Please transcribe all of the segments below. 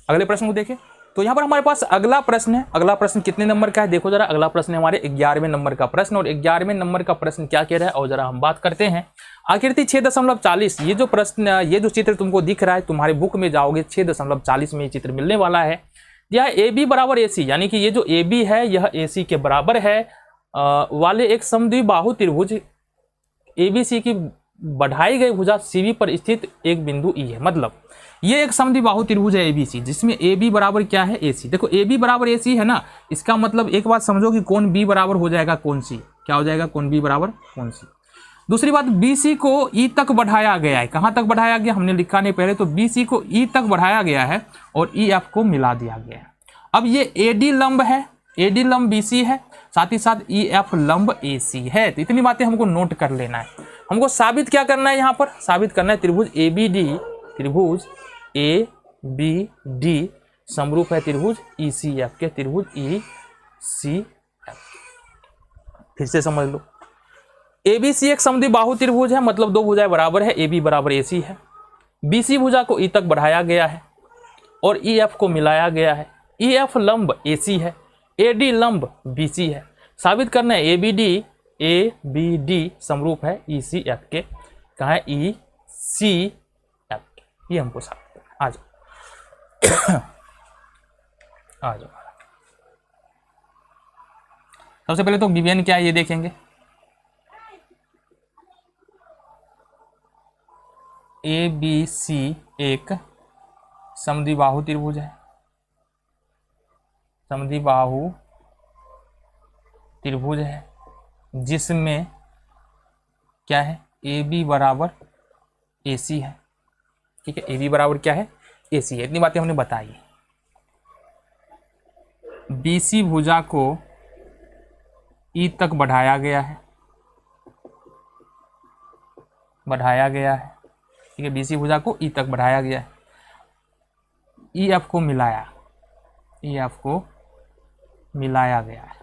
अगले प्रश्न को देखें। तो यहाँ पर हमारे पास अगला प्रश्न है। अगला प्रश्न कितने नंबर का है देखो जरा। अगला प्रश्न है हमारे 11वें नंबर का प्रश्न, और 11वें नंबर का प्रश्न क्या कह रहा है और जरा हम बात करते हैं। आकृति 6.40, ये जो प्रश्न, ये जो चित्र तुमको दिख रहा है, तुम्हारे बुक में जाओगे 6.40 में ये चित्र मिलने वाला है। यह ए बी बराबर ए सी, यानी कि ये जो ए बी है यह ए सी के बराबर है वाले एक समद्विबाहु त्रिभुज ए बी सी की बढ़ाई गई भुजा सी बी पर स्थित एक बिंदु ई है। मतलब ये एक समद्विबाहु त्रिभुज है एबीसी, जिसमें ए बी बराबर क्या है ए सी। देखो ए बी बराबर ए सी है ना, इसका मतलब एक बात समझो कि कोण बी बराबर हो जाएगा कोण सी। क्या हो जाएगा? कोण बी बराबर कोण सी। दूसरी बात, बी सी को ई तक बढ़ाया गया है। कहाँ तक बढ़ाया गया हमने लिखा नहीं पहले, तो बी सी को ई तक बढ़ाया गया है और ई एफ को मिला दिया गया है। अब ये ए डी लंब है, ए डी लंब बी सी है, साथ ही साथ ई एफ लंब ए सी है। तो इतनी बातें हमको नोट कर लेना है। हमको साबित क्या करना है? यहाँ पर साबित करना है त्रिभुज ए बी डी, त्रिभुज ए बी डी समरूप है त्रिभुज ई सी एफ के, त्रिभुज ई सी एफ। फिर से समझ लो, ए बी सी एक समद्विबाहु त्रिभुज है, मतलब दो भुजाएं बराबर है, ए बी बराबर ए सी है। बी सी भुजा को ई तक बढ़ाया गया है और ई एफ को मिलाया गया है। ई एफ लंब ए सी है, ए डी लंब बी सी है। साबित करना है ए बी डी समरूप है ई सी एफ के। कहाँ है? ई सी एफ के। ये हमको साबित करना। आ जाओ आ जाओ। सबसे पहले तो विभिन्न क्या है ये देखेंगे। ए बी सी एक समद्विबाहु त्रिभुज है, समद्विबाहु त्रिभुज है, जिसमें क्या है? ए बी बराबर ए सी है। ठीक है, ए बी बराबर क्या है? ए सी है। इतनी बातें हमने बताई। बी सी भुजा को ई तक बढ़ाया गया है, बढ़ाया गया है। ठीक है, बी सी भुजा को ई तक बढ़ाया गया है। ई एफ को मिलाया, ई एफ को मिलाया गया है।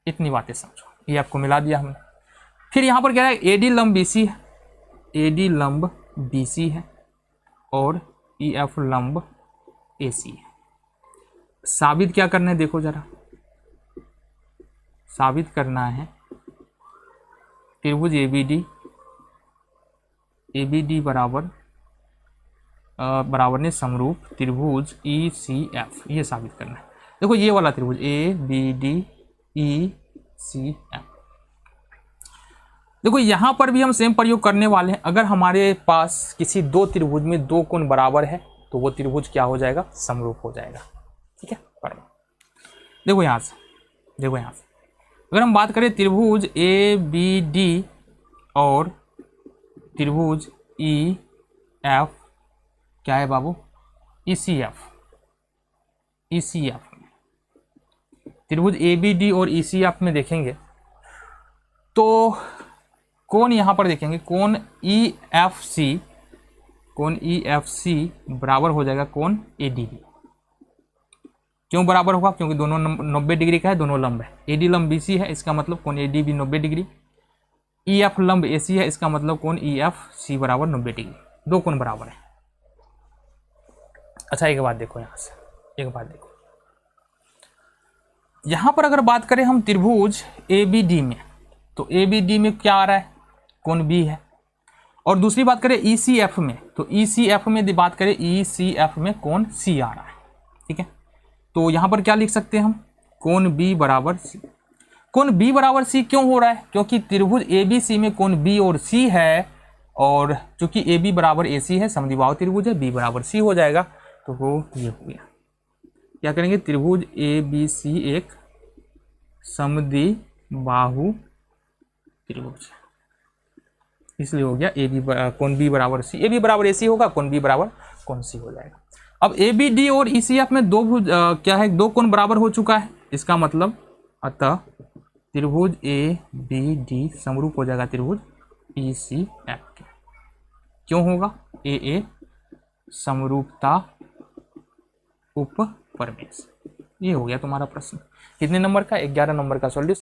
इतनी बातें समझो। ई एफ को मिला दिया हमने। फिर यहाँ पर क्या है? ए डी लंब बी सी है, ए डी लंब बी सी है और ई एफ लंब ए सी है। साबित क्या करना है देखो जरा। साबित करना है त्रिभुज ए बी डी बराबर ने समरूप त्रिभुज ई सी एफ, ये साबित करना है। देखो ये वाला त्रिभुज A B D E C F. देखो यहाँ पर भी हम सेम प्रयोग करने वाले हैं। अगर हमारे पास किसी दो त्रिभुज में दो कोण बराबर है तो वो त्रिभुज क्या हो जाएगा? समरूप हो जाएगा। ठीक है, देखो यहाँ से, देखो यहाँ से अगर हम बात करें त्रिभुज ए बी डी और त्रिभुज ई एफ, क्या है बाबू? ई सी एफ। ई सी एफ में त्रिभुज ए बी डी और ई सी एफ में देखेंगे तो कोण यहाँ पर देखेंगे, कोण ई एफ सी, कोण ई एफ सी बराबर हो जाएगा कोण ए डी बी। क्यों बराबर होगा? क्योंकि दोनों 90 डिग्री का है, दोनों लंब है। ए डी लंब बी सी है, इसका मतलब कोण A D B 90 degree. E F लंब ए सी है, इसका मतलब कोण ई एफ सी बराबर 90 डिग्री। दो कोण बराबर है। अच्छा एक बात देखो, यहाँ से एक बात देखो, यहाँ पर अगर बात करें हम त्रिभुज ए बी डी में, तो ए बी डी में क्या आ रहा है? कोण बी है। और दूसरी बात करें ई सी एफ में, तो ई सी एफ में बात करें ई सी एफ में कोण सी आ रहा है। ठीक है, तो यहाँ पर क्या लिख सकते हैं हम? कोण बी बराबर सी। कोण बी बराबर सी क्यों हो रहा है? क्योंकि त्रिभुज ए बी सी में कोण बी और सी है, और चूंकि ए बी बराबर ए सी है, समद्विबाहु त्रिभुज है, बी बराबर सी हो जाएगा। तो वो ये हो गया। क्या करेंगे? त्रिभुज ए बी सी एक समद्विबाहु त्रिभुज, इसलिए हो गया ए बी कोण बी बराबर सी। ए बी बराबर ए सी होगा, कोण बी बराबर कोण सी हो जाएगा। अब ए बी डी और ई सी एफ में दो भुज क्या है? दो कोण बराबर हो चुका है। इसका मतलब अतः त्रिभुज ए बी डी समरूप हो जाएगा त्रिभुज ई सी एफ के। क्यों होगा? ए समरूपता उपप्रमेय। ये हो गया तुम्हारा प्रश्न। कितने नंबर का? 11 नंबर का सॉल्यूशन।